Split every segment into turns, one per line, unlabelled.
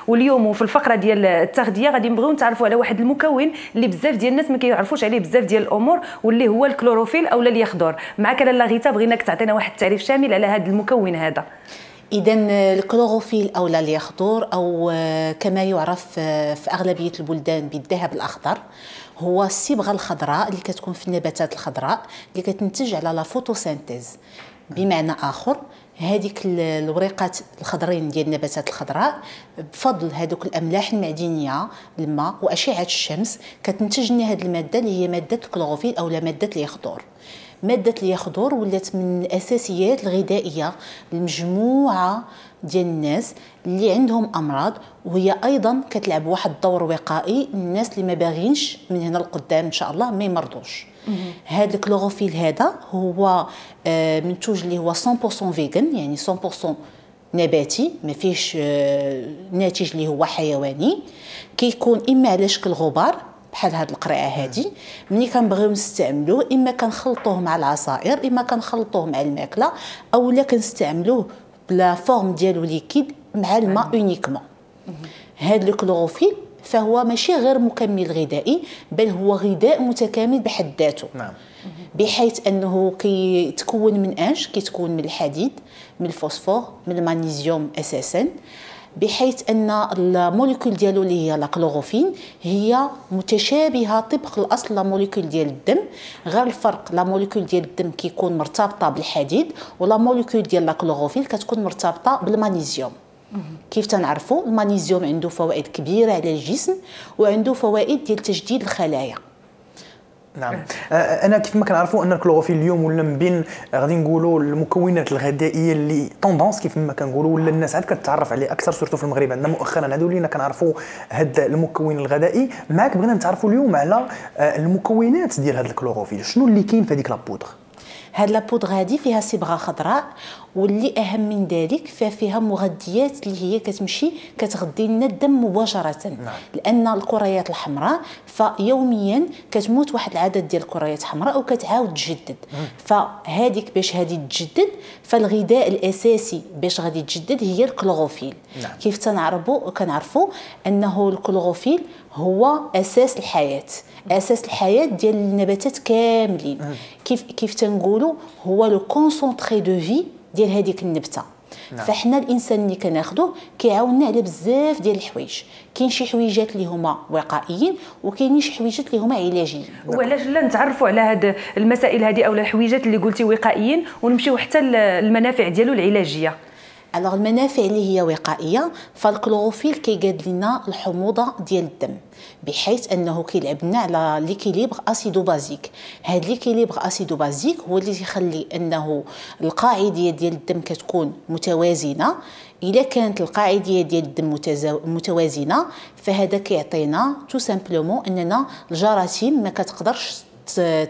واليوم وفي الفقره ديال التغذيه غادي نبغيو نتعرفوا على واحد المكون اللي بزاف ديال الناس ما كيعرفوش عليه بزاف ديال الامور، واللي هو الكلوروفيل اولا اليخضر. معك لاله غيتا بغيناك تعطينا واحد التعريف شامل على هذا المكون هذا.
إذا الكلوروفيل أو اليخضر أو كما يعرف في أغلبية البلدان بالذهب الأخضر هو الصبغة الخضراء اللي كتكون في النباتات الخضراء اللي كتنتج على لا فوتوسينتيز. بمعنى آخر هذيك الوريقات الخضرين ديال النباتات الخضراء بفضل هذوك الاملاح المعدنيه الماء واشعه الشمس كتنتج لنا هذه الماده اللي هي ماده الكلوروفيل او ماده اليخضر. ماده اليخضر ولات من الاساسيات الغذائيه لمجموعه ديال الناس اللي عندهم امراض، وهي ايضا كتلعب واحد الدور وقائي للناس اللي ما باغينش من هنا لقدام ان شاء الله ما يمرضوش. هذا الكلوروفيل هذا هو منتوج اللي هو 100% فيغن، يعني 100% نباتي، ما فيهش ناتج اللي هو حيواني. كيكون اما على شكل غبار بحال هاد القرعه هادي. ملي كنبغيو نستعملوه اما كنخلطوه مع العصائر، اما كنخلطوه مع الماكله، اولا كنستعملوه بلا فورم ديالو ليكيد مع الماء اونيكمون. هاد الكلوروفيل فهو ماشي غير مكمل غذائي، بل هو غذاء متكامل بحد ذاته. نعم. بحيث انه كيتكون من ايش؟ كيتكون من الحديد، من الفوسفور، من المغنيسيوم اساسا، بحيث ان الموليكول ديالو اللي هي الكلوروفيل هي متشابهه طبق الاصل لا موليكول ديال الدم، غير الفرق لا موليكول ديال الدم كيكون مرتبطه بالحديد ولا موليكول ديال الكلوروفيل كتكون مرتبطه بالمغنيسيوم. كيف تنعرفوا المغنيسيوم عنده فوائد كبيره على الجسم وعنده فوائد ديال تجديد الخلايا.
نعم. انا كيف ما كنعرفوا ان الكلوروفيل اليوم ولا من بين غادي نقولوا المكونات الغذائيه اللي طوندونس كيف ما كنقولوا، ولا الناس عاد كتعرف عليه اكثر سورتو في المغرب عندنا مؤخرا عاد ولينا كنعرفوا هذا المكون الغذائي. معك بغينا نتعرفوا اليوم على المكونات ديال هذا الكلوروفيل، شنو اللي كاين في هذيك لابودغ؟
هاد لابودغ هادي فيها صبغه خضراء، واللي اهم من ذلك ففيها مغذيات اللي هي كتمشي كتغذي لنا الدم مباشره. نعم. لان الكريات الحمراء فيوميا كتموت واحد العدد ديال الكريات الحمراء وكتعاود تجدد. فهذيك باش هذه تجدد فالغذاء الاساسي باش غادي تجدد هي الكلوروفيل. نعم. كيف كنعرفوا انه الكلوروفيل هو اساس الحياه، اساس الحياه ديال النباتات كاملين. كيف تنقولوا هو لو كونسونطري دو في ديال هذيك النبته. نعم. فاحنا الانسان اللي كناخذوه كيعاوننا على بزاف ديال الحوايج. كاين شي حويجات اللي هما وقائيين وكاينين شي حويجات اللي هما علاجيين.
وعلاش لا نتعرفوا على هاد المسائل هذه او الحويجات اللي قلتي وقائيين ونمشيو حتى المنافع ديالو العلاجيه؟
الوغ المنافع اللي هي وقائيه فالكلوروفيل كيقاد لنا الحموضه ديال الدم، بحيث انه كيلعب لنا على ليكيليبر اسيدو بازيك. هاد ليكيليبر اسيدو بازيك هو اللي يخلي انه القاعديه ديال الدم كتكون متوازنه. الا كانت القاعديه ديال الدم متوازنه فهذا كيعطينا تو سامبلومون اننا الجراثيم ما كتقدرش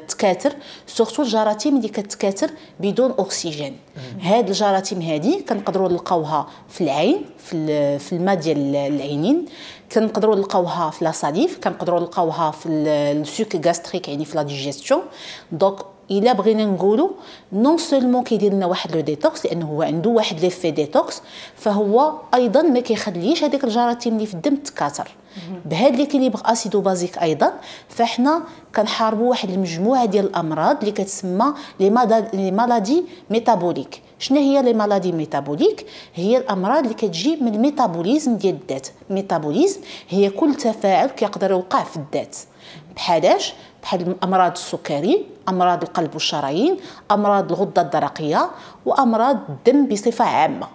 تكاثر، سورتو الجراثيم اللي كتكاثر بدون اكسجين. هاد الجراثيم هذه كنقدروا نلقاوها في العين، في الماء ديال العينين، كنقدروا نلقاوها في لا ساليف، كنقدروا نلقاوها في السوك غاستريك يعني في لا ديجيستيون. دونك الا بغينا نقولوا نون سولمون كيدير لنا واحد لو ديتوكس لانه هو عنده واحد ليفي ديتوكس، فهو ايضا ما كيخليش هذيك الجراثيم اللي في الدم تكاثر. بهذا ليكيليبر اسيدو بازيك ايضا فاحنا كنحاربوا واحد المجموعه ديال الامراض اللي كتسمى لي مالادي ميتابوليك. شنو هي لي مالادي ميتابوليك؟ هي الامراض اللي كتجي من الميتابوليزم ديال الذات. الميتابوليزم هي كل تفاعل كيقدر يوقع في الذات، بحالاش بحال امراض السكري، امراض القلب والشرايين، امراض الغده الدرقيه، وامراض الدم بصفه عامه.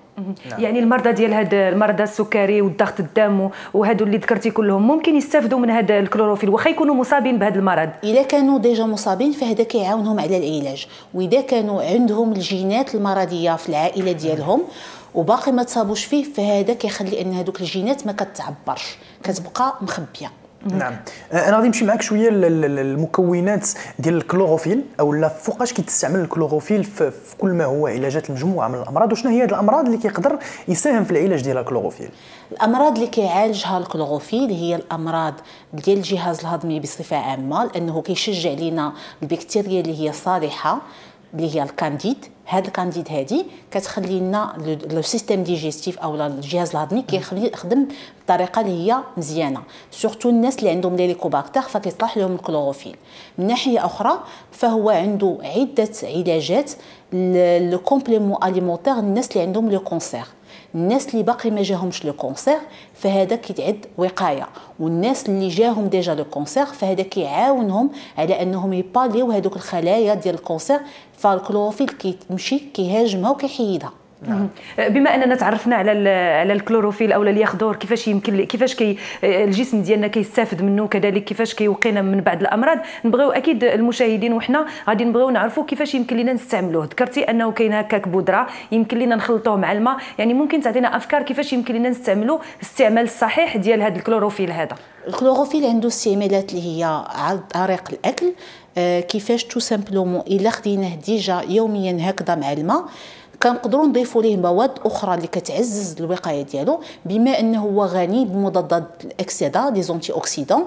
نعم. يعني المرضى ديال هاد المرضى السكري والضغط الدم وهادو اللي ذكرتي كلهم ممكن يستافدوا من هذا الكلوروفيل واخا يكونوا مصابين بهذا المرض؟
اذا كانوا ديجا مصابين فهذا كيعاونهم على العلاج، واذا كانوا عندهم الجينات المرضيه في العائله ديالهم وباقي ما تصابوش فيه فهذا كيخلي ان هذوك الجينات ما كتعبرش، كتبقى مخبيه.
نعم. انا غادي نمشي معك شويه المكونات ديال الكلوروفيل او لا فوقاش كيتستعمل الكلوروفيل في كل ما هو علاجات المجموعه من الامراض، وشنو هي هذه الامراض اللي كيقدر يساهم في العلاج ديال الكلوروفيل؟
الامراض اللي كيعالجها الكلوروفيل هي الامراض ديال الجهاز الهضمي بصفه عامه، لانه كيشجع لينا البكتيريا اللي هي صالحه اللي هي الكانديد. هاد الكانديد هادي كتخلي لنا لو سيستيم ديجيستيف او الجهاز الهضمي كيخلي يخدم بطريقه اللي هي مزيانه، سورتو الناس اللي عندهم ليليكوباكتر فكيصلح لهم الكلوروفيل. من ناحيه اخرى فهو عنده عده علاجات لو كومبليمون اليمونتير الناس اللي عندهم لو كونسير. الناس اللي باقي ما جاهمش لو كونسير فهذا كيتعد وقايه، والناس اللي جاهم ديجا لو كونسير فهذا كيعاونهم على انهم يباليو هذوك الخلايا ديال الكونسير، فالكلوروفيل كيمشي كيهاجمها وكيحيدها.
بما اننا تعرفنا على الكلوروفيل او الياخدور كيفاش يمكن الجسم ديالنا كيستافد منه، كذلك كيفاش كيوقينا من بعض الامراض، نبغيو اكيد المشاهدين وحنا غادي نبغيو نعرفوا كيفاش يمكن لنا نستعملوه. ذكرتي انه كاين هكاك بودره يمكن لنا نخلطوه مع الماء، يعني ممكن تعطينا افكار كيفاش يمكن لنا نستعملوه الاستعمال الصحيح ديال هذا الكلوروفيل هذا؟
الكلوروفيل عنده استعمالات اللي هي عن طريق الاكل. كيفاش تو سامبلومون الا خديناه ديجا يوميا هكذا مع الماء كنقدروا نضيفوا ليه مواد اخرى اللي كتعزز الوقايه ديالو، بما انه هو غني بمضادات الاكسده لي زونتي اوكسيدون.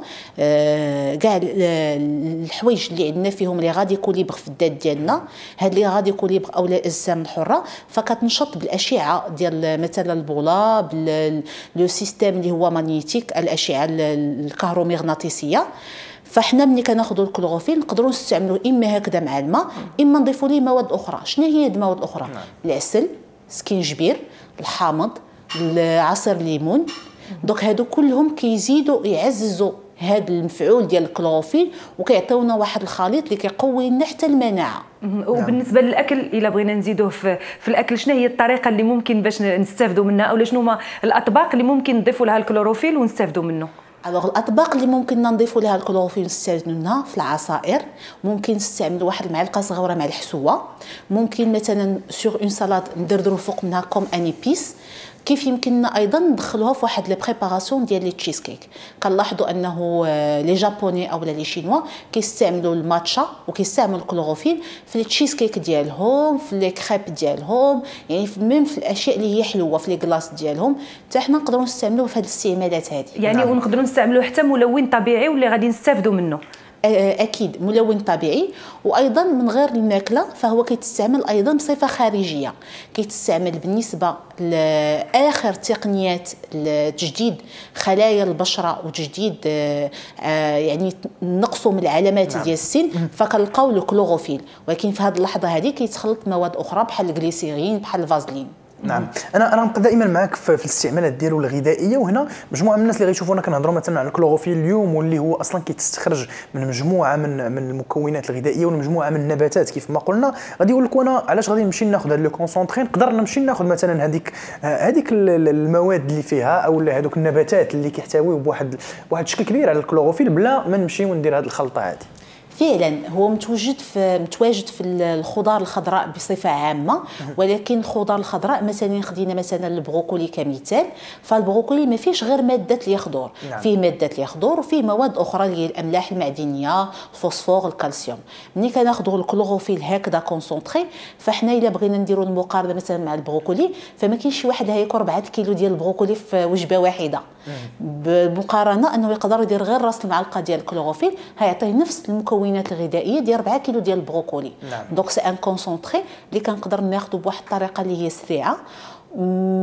كاع الحوايج اللي عندنا فيهم لي غادي كوليبر في الذات ديالنا، هاد لي غادي كوليبر او الاجسام الحره فكتنشط بالاشعه ديال مثلا البولا لو سيستيم اللي هو ماغنيتيك، الاشعه الكهرومغناطيسيه. فاحنا ملي كناخذوا الكلوروفيل نقدروا نستعملوه اما هكذا مع الماء، اما نضيفوا ليه مواد اخرى. شنو هي هاد المواد الاخرى؟ العسل، سكينجبير، الحامض، عصير الليمون. دونك هادو كلهم كيزيدوا يعززوا هاد المفعول ديال الكلوروفيل وكيعطيونا واحد الخليط اللي كيقوي لنا حتى المناعه.
وبالنسبه للاكل الا بغينا نزيدوه في الاكل، شنو هي الطريقه اللي ممكن باش نستافدوا منها، اولا شنو هما الاطباق اللي ممكن نضيفوا لها الكلوروفيل ونستافدوا منه؟
الوغ الاطباق اللي ممكن نضيفوا لها الكلوروفيل نستافدوا منها في العصائر، ممكن نستعملوا واحد المعلقه صغيره مع الحسوه، ممكن مثلا سور اون سالاد ندردروا فوق منها كوم اني بيس. كيف يمكننا ايضا ندخلوها في واحد لي بريباراسيون ديال لي تشيز كيك. كنلاحظوا انه لي جابوني او لي شينوا كيستعملوا الماتشا وكيستعملوا الكلوروفيل في لي تشيز كيك ديالهم، في لي كريب ديالهم، يعني ميم في الاشياء اللي هي حلوه في لي كلاص ديالهم، حتى حنا نقدروا نستعملوه في هذه الاستعمالات هذه.
يعني ونقدروا نستعملوه حتى ملون طبيعي واللي غادي نستافدوا منه.
اكيد ملون طبيعي. وايضا من غير الماكله فهو كيتستعمل ايضا بصفه خارجيه، كيتستعمل بالنسبه لاخر تقنيات تجديد خلايا البشره وتجديد يعني نقصوا من العلامات ديال السن، فكنلقاو الكلوروفيل. ولكن في هذه اللحظه هذه كيتخلط مواد اخرى بحال الجليسيرين بحال الفازلين.
نعم، انا نبقى دائما معك في الاستعمالات ديالو الغذائيه. وهنا مجموعه من الناس اللي غيشوفونا كنهضروا مثلا على الكلوروفيل اليوم، واللي هو اصلا كيتستخرج من مجموعه من المكونات الغذائيه ومجموعه من النباتات كيف ما قلنا. غادي يقول لك وانا علاش غادي نمشي ناخذ هذا لو كونسونطري، نقدر نمشي ناخذ مثلا هذيك المواد اللي فيها او هذوك النباتات اللي كيحتويو بواحد الشكل كبير على الكلوروفيل بلا ما نمشي وندير هذه الخلطه هذه.
فعلا هو متواجد في الخضار الخضراء بصفه عامه، ولكن الخضار الخضراء مثلا خدينا مثلا البروكولي كمثال، فالبروكولي ما فيش غير ماده اليخضر، فيه ماده اليخضر وفيه مواد اخرى اللي هي الاملاح المعدنيه، الفوسفور، الكالسيوم. ملي كناخذوا الكلوروفيل هكذا كونسونطري، فاحنا الا بغينا نديروا المقارنه مثلا مع البروكولي فما كاينش شي واحد هياكل 4 كيلو ديال البروكولي في وجبه واحده، بالمقارنه انه يقدر يدير غير راس المعلقه ديال الكلوروفيل هيعطيه نفس المكونات الغذائيه ديال 4 كيلو ديال البروكولي. دونك سي ان كونسونطري اللي كنقدر ناخذه بواحد الطريقه اللي هي سريعه.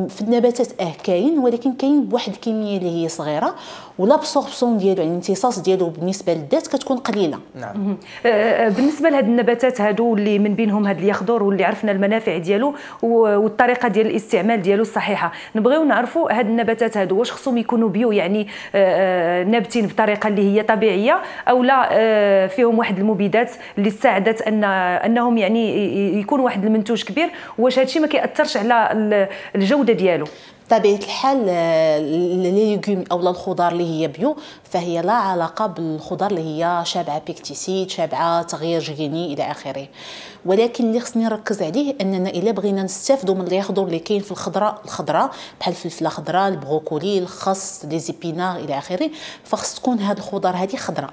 في النباتات كاين، ولكن كاين بواحد الكميه اللي هي صغيره، والابسوربسيون ديالو يعني الامتصاص ديالو بالنسبه للذات كتكون قليله.
نعم. بالنسبه لهاد النباتات هادو اللي من بينهم هاد اليخضر واللي عرفنا المنافع ديالو والطريقه ديال الاستعمال ديالو الصحيحه، نبغيو نعرفوا هاد النباتات هادو واش خصهم يكونوا بيو يعني نابتين بطريقه اللي هي طبيعيه، او لا فيهم واحد المبيدات اللي ساعدت انهم يعني يكون واحد المنتوج كبير، واش هادشي ما كيأثرش على الجوده ديالو؟
بطبيعه الحال لي ليغوم او الخضار اللي هي بيو فهي لا علاقه بالخضار اللي هي شابعه بيكتيسيد، شابعه تغيير جيني الى اخره. ولكن اللي خصني نركز عليه اننا الا بغينا نستافدوا من اليخضر اللي كاين في الخضراء بحال الفلفله الخضراء، البروكولي، الخس، لي زيبينار الى اخره، فخص تكون هاد الخضار هذه خضراء.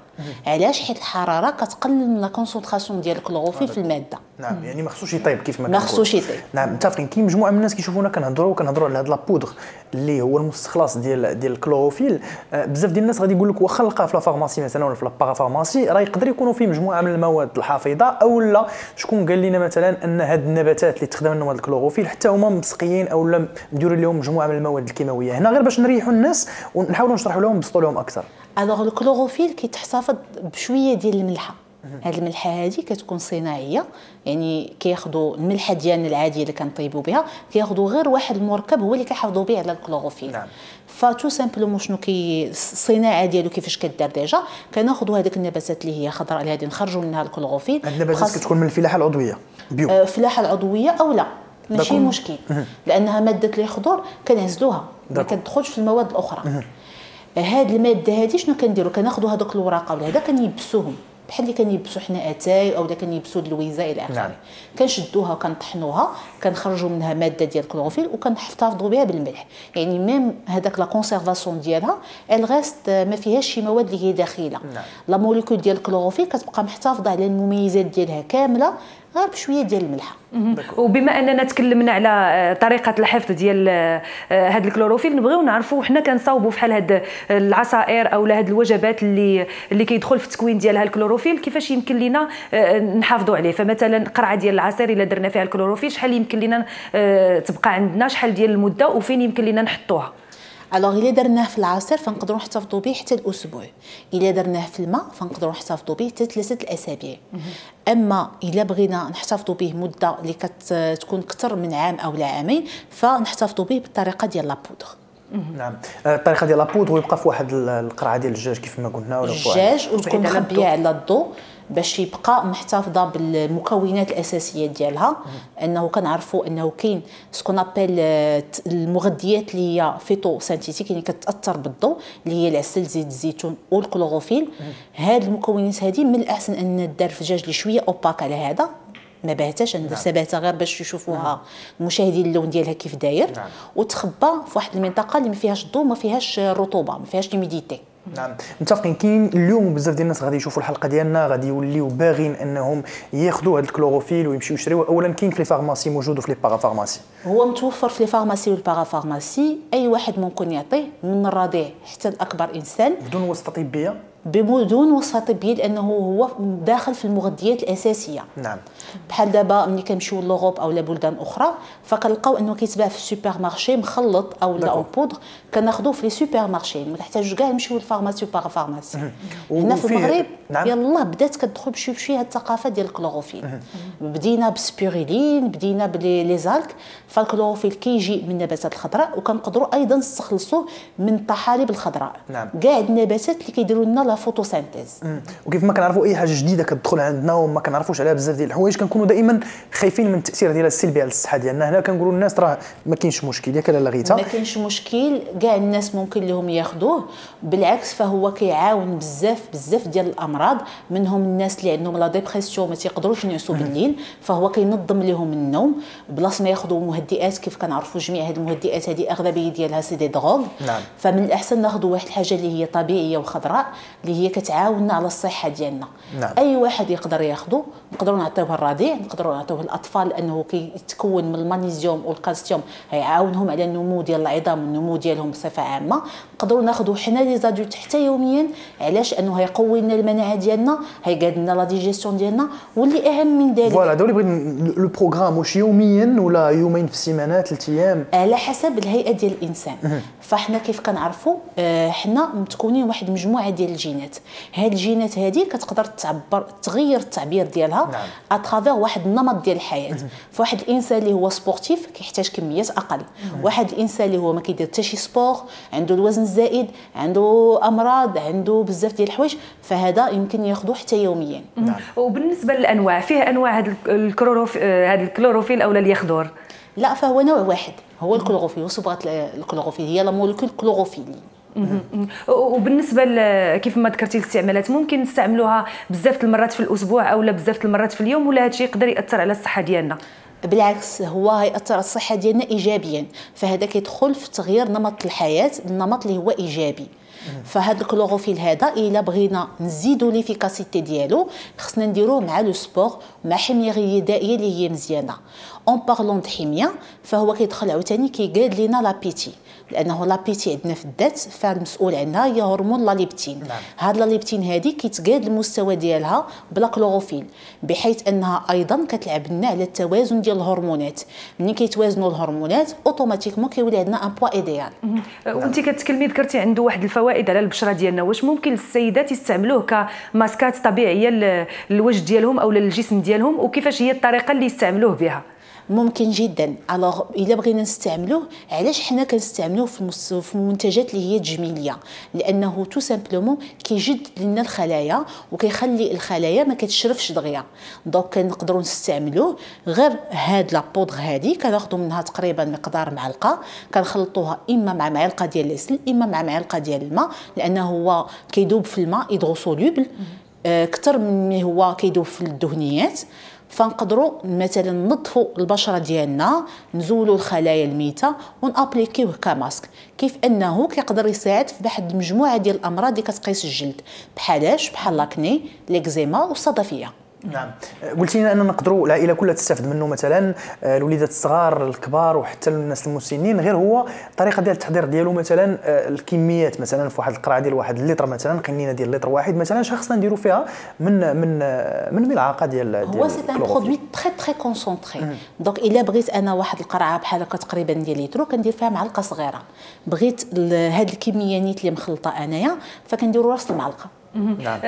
علاش؟ حيت الحراره كتقلل من لا كونسونطراسيون ديال الكلوروفيل في الماده.
نعم، يعني ما خصوش يطيب كيف ما
ما خصوش يطيب.
نعم، متفقين. كاين مجموعه من الناس كيشوفونا كنهضروا على هاد لابودر بودغ اللي هو المستخلص ديال الكلوروفيل، بزاف ديال الناس غادي يقول لك واخا نلقاه في لا فارماسي مثلا ولا في لابارافارماسي راه يقدر يكونوا فيه مجموعه من المواد الحافظه، او لا شكون قال لنا مثلا ان هاد النباتات اللي تخدم لهم هذا الكلوروفيل حتى هما مسقيين او لا مديرين لهم مجموعه من المواد الكيماويه. هنا غير باش نريحوا الناس ونحاولوا نشرحوا لهم نبسطوا لهم اكثر.
الوغ الكلوروفيل كيتحتفظ بشويه ديال الملحه. هاد الملحه هذه كتكون صناعيه، يعني كياخذوا الملحه ديالنا العاديه اللي كنطيبوا بها، كياخذوا غير واحد المركب هو اللي كيحافظوا به على الكلوروفيل.
نعم.
فتو سامبلومون شنو الصناعه ديالو كيفاش كدار ديجا، كناخذوا هذيك النباتات اللي هي خضراء اللي غادي نخرجوا منها الكلوروفيل.
النباتات كتكون من الفلاحه العضويه بيو،
الفلاحه العضويه او لا ماشي مشكل، لانها ماده الخضر كنعزلوها ما كتدخلش في المواد الاخرى. هاد الماده هذه شنو كنديروا؟ كناخذوا هذوك الوراق ولا هذا كنيبسوهم بحال اللي كنيبسوا حنا اتاي او كنيبسوا اللويزه الى اخره. كنشدوها وكنطحنوها كنخرجوا منها ماده ديال الكلوروفيل وكنحتفظوا بها بالملح، يعني ميم هذاك لا كونسيرفاسيون ديالها الغاست ما فيهاش شي مواد اللي هي داخله. لا موليكول ديال الكلوروفيل كتبقى محتفظه على المميزات ديالها كامله غير بشويه ديال الملحه.
وبما اننا تكلمنا على طريقه الحفظ ديال هذا الكلوروفيل، نبغيو نعرفوا حنا كنصاوبوا بحال هاد العصائر او هاد الوجبات اللي كيدخل في التكوين ديالها الكلوروفيل، كيفاش يمكن لنا نحافظوا عليه؟ فمثلا قرعه ديال العصير الا درنا فيها الكلوروفيل شحال يمكن لنا تبقى عندنا، شحال ديال المده وفين يمكن لنا نحطوها؟
الوغ الا درناه في العصير فنقدروا نحتفظوا به حتى الاسبوع، الا درناه في الماء فنقدروا نحتفظوا به حتى 3 الاسابيع. اما الا بغينا نحتفظوا به مده اللي كتكون اكثر من عام او لا عامين فنحتفظوا به بالطريقه ديال لابودغ.
نعم، الطريقه ديال لابودغ ويبقى في واحد القرعه ديال الدجاج كيف ما قلنا، ولا
الدجاج وتكون مخبيه على الضوء باش يبقى محتفظه بالمكونات الاساسيه ديالها. انه كنعرفوا انه كاين سكون ابل المغذيات اللي هي فيتو سانتيتيك، يعني كتاثر بالضوء، اللي هي العسل، زيت الزيتون والكلوروفيل. هاد المكونات هذه من الاحسن ان ندار في دجاج اللي شويه اوباك على هذا، ما باهتاش ندير سباتها غير باش يشوفوها المشاهدين اللون ديالها كيف داير. وتخبى في واحد المنطقه اللي ما فيهاش الضوء، ما فيهاش رطوبه، ما فيهاش ليميديتي.
نعم، متفقين. كاين اليوم بزاف ديال الناس غادي يشوفوا الحلقه ديالنا غادي يوليو باغين انهم ياخذوا هذا الكلوروفيل ويمشيو يشريوه. اولا كاين في لي فارماسي موجود وفي لي بارافارماسي،
هو متوفر في لي فارماسي والبارافارماسي، اي واحد ممكن يعطيه من الرضيع حتى الاكبر انسان
بدون واسطه طبيه،
بدون وصفه طبيه، لانه هو داخل في المغذيات الاساسيه.
نعم.
بحال دابا ملي كنمشيو لوروب او لبلدان اخرى فكنلقاو انه كيتباع في السوبر مارشي مخلط او لا اون بودر، كناخذوه في لي سوبر مارشي، ما تحتاجوش كاع نمشيو للفارماسي والبارافارماسي. هنا في المغرب
نعم.
يلاه بدات كتدخل بشويه هاد الثقافه ديال الكلوروفيل. بدينا بالسبيريلين، بدينا بلي زالك، فالكلوروفيل كيجي من النباتات الخضراء وكنقدروا ايضا نستخلصوه من الطحالب الخضراء.
نعم.
كاع النباتات اللي كيديروا لنا لا فوتوسينتيز.
وكيف ما كنعرفوا اي حاجه جديده كتدخل عندنا وما كنعرفوش عليها بزاف ديال الحوايج كنكونوا دائما خايفين من التاثير ديالها السلبي على الصحه ديالنا. هنا كنقولوا للناس راه ما كاينش مشكل، ياك لاله غيتا؟
ما كاينش مشكل، كاع الناس ممكن لهم ياخذوه، بالعكس فهو كيعاون بزاف ديال الامراض، منهم الناس اللي عندهم لا ديبرسيون ما تيقدروش ينعسوا بالليل، فهو كينظم لهم النوم بلاصه ما ياخذوا مهدئات. كيف كنعرفوا جميع هذه المهدئات هذه اغلبيه ديالها سي دي دروغ.
نعم.
فمن الاحسن ناخذوا واحد الحاجه اللي هي طبيعيه وخضراء اللي هي كتعاوننا على الصحه ديالنا.
نعم.
اي واحد يقدر ياخذه، نقدروا نعطيوه الرضيع، نقدروا نعطيوه الاطفال لانه كيتكون من المغنيسيوم والكالسيوم، هيعاونهم على النمو ديال العظام والنمو ديالهم بصفه عامه. نقدروا ناخذوه حنا لي زادولت حتى يوميا، علاش؟ انه هيقوي لنا المناعه ديالنا، هيقاد لنا لا ديجيستيون ديالنا، واللي اهم من ذلك
فوالا دولي بغيت لو بروغرام واش يوميا ولا يومين في السيمانه 3 ايام
على حسب الهيئه ديال الانسان. فاحنا كيف كنعرفوا حنا متكونين واحد المجموعه ديال الجينات، هاد الجينات هذه كتقدر تغير التعبير ديالها اترافير واحد النمط ديال الحياه. فواحد الانسان اللي هو سبورتيف كيحتاج كميات اقل، واحد الانسان اللي هو ما كيدير حتى شي سبور، عنده الوزن الزائد، عنده امراض، عنده بزاف ديال الحوايج، فهذا يمكن ياخذوه حتى يوميا.
وبالنسبه للانواع، فيه انواع هذا الكلوروفيل او اليخضر؟
لا، فهو نوع واحد هو الكلوروفيل، وصبغه الكلوروفيل هي لا موليكول كلوروفيل.
وبالنسبه كيف ما ذكرتي الاستعمالات، ممكن نستعملوها بزاف المرات في الاسبوع او لا بزاف المرات في اليوم، ولا هادشي يقدر ياثر على الصحه ديالنا؟
بالعكس هو ياثر على الصحه ديالنا ايجابيا، فهذا كيدخل في تغيير نمط الحياه، النمط اللي هو ايجابي. فهاد الكلوروفيل هذا الا بغينا نزيدوا ليفيكاسيتي ديالو خصنا نديروه مع لو سبور، مع حميه غذائيه اللي هي مزيانه. اون بارلون د حميه فهو كيدخل عاوتاني كيقاد لينا لابيتي، لانه لابيتي عندنا في الذات فالمسؤول عنها هي هرمون لا ليبتين. هاد لا ليبتين هذه كيتقاد المستوى ديالها بلا كلوروفيل، بحيث انها ايضا كتلعب لنا على التوازن ديال الهرمونات. ملي كيتوازنوا الهرمونات اوتوماتيكمون كيولي عندنا ان بوا ايديال.
وانت كتكلمي ذكرتي عنده واحد الفوائد على البشره ديالنا، واش ممكن السيدات يستعملوه كماسكات طبيعيه للوجه ديالهم او للجسم ديالهم، وكيفاش هي الطريقه اللي يستعملوه بها؟
ممكن جدا. الوغ الا بغينا نستعملوه، علاش حنا كنستعملوه في المنتجات اللي هي تجميليه؟ لانه تو سامبلومون كيجد لنا الخلايا وكيخلي الخلايا ما كتشرفش دغيا. دونك كنقدروا نستعملوه غير هاد لا بودغ هادي كناخذوا منها تقريبا مقدار معلقه، كنخلطوها اما مع معلقه ديال العسل اما مع معلقه ديال الماء، لانه هو كيذوب في الماء هيدروسولوبل اكثر من هو كيذوب في الدهنيات. فنقدروا مثلا ننظفوا البشره ديالنا، نزولوا الخلايا الميته ونابليكيوه كماسك، كيف انه كيقدر يساعد في واحد المجموعه ديال الامراض اللي كتقيس الجلد، بحال لاكني، ليكزيما والصدفيه.
نعم. قلتي لنا ان نقدروا العائله كلها تستافد منه، مثلا الوليدات الصغار، الكبار، وحتى الناس المسنين. غير هو الطريقه ديال التحضير ديالو مثلا الكميات، مثلا في واحد القرعه ديال واحد اللتر، مثلا قنينه ديال لتر واحد مثلا خصنا نديروا فيها من ملعقه ديال
هو سي ان برودوي تري كونسونطري. دونك الا بغيت انا واحد القرعه بحال هكا تقريبا ديال لتر كندير فيها معلقه صغيره. بغيت هاد الكميه نيت اللي مخلطه انايا فكنديروا راس المعلقه.
نعم.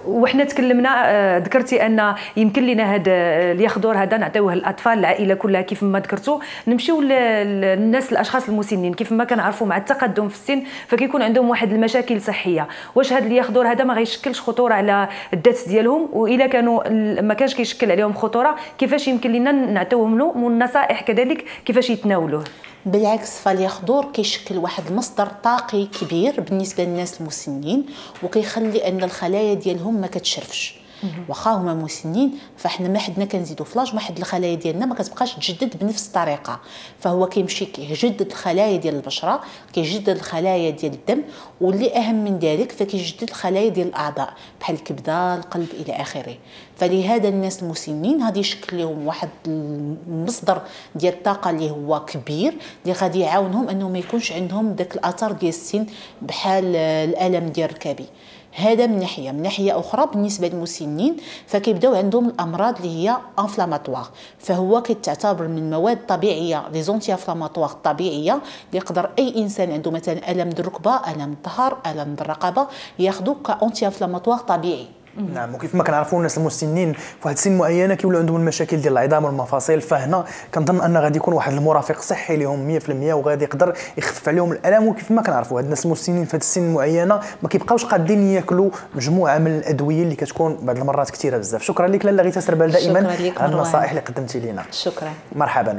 وحنا تكلمنا ذكرتي ان يمكن لنا هذا اليخضر هذا نعطيوه للاطفال، العائله كلها كيف ما ذكرتوا. نمشيو للناس الاشخاص المسنين، كيف ما كنعرفوا مع التقدم في السن فكيكون عندهم واحد المشاكل صحيه. واش هذا اليخضر هذا ما غيشكلش خطوره على الذات ديالهم؟ واذا كانوا ما كانش كيشكل عليهم خطوره، كيفاش يمكن لنا نعطيوهم له والنصائح كذلك كيفاش يتناولوه؟
بالعكس فاليخضر كيشكل واحد المصدر طاقي كبير بالنسبه للناس المسنين، وكيخلي ان الخلايا ديالهم ما كتشرفش. واخا هما مسنين فاحنا ما حدنا كنزيدوا في لاج، ما حد الخلايا ديالنا ما كتبقاش تجدد بنفس الطريقه، فهو كيمشي كيجدد الخلايا ديال البشره، كيجدد الخلايا ديال الدم، واللي اهم من ذلك فكيجدد الخلايا ديال الاعضاء بحال الكبده، القلب الى اخره. فلهذا الناس المسنين غادي يشكل لهم واحد المصدر ديال الطاقه اللي هو كبير، اللي غادي يعاونهم انه ما يكونش عندهم داك الاثر ديال السن بحال الالم ديال الركبي. هذا من ناحيه اخرى بالنسبه للمسنين فكيبداو عندهم الامراض اللي هي انفلاماتوار، فهو كتعتبر من المواد الطبيعيه لي زونتي انفلاماتوار الطبيعيه اللي يقدر اي انسان عنده مثلا الم الركبه، الم الظهر، الم الرقبه ياخذوا كاونتي انفلاماتوار طبيعي.
نعم. وكيف ما كنعرفوا الناس المسنين في واحد السن معينه كيولوا عندهم المشاكل ديال العظام والمفاصل، فهنا كنظن ان غادي يكون واحد المرافق صحي لهم 100% وغادي يقدر يخفف عليهم الالم. وكيف ما كنعرفوا هاد الناس المسنين في هاد السن المعينه ما كيبقاوش قادين ياكلوا مجموعه من الادويه اللي كتكون بعض المرات كثيره بزاف. شكرا لك لاله غيتا سربال دائما على النصائح اللي قدمتي لنا.
شكرا.
مرحبا.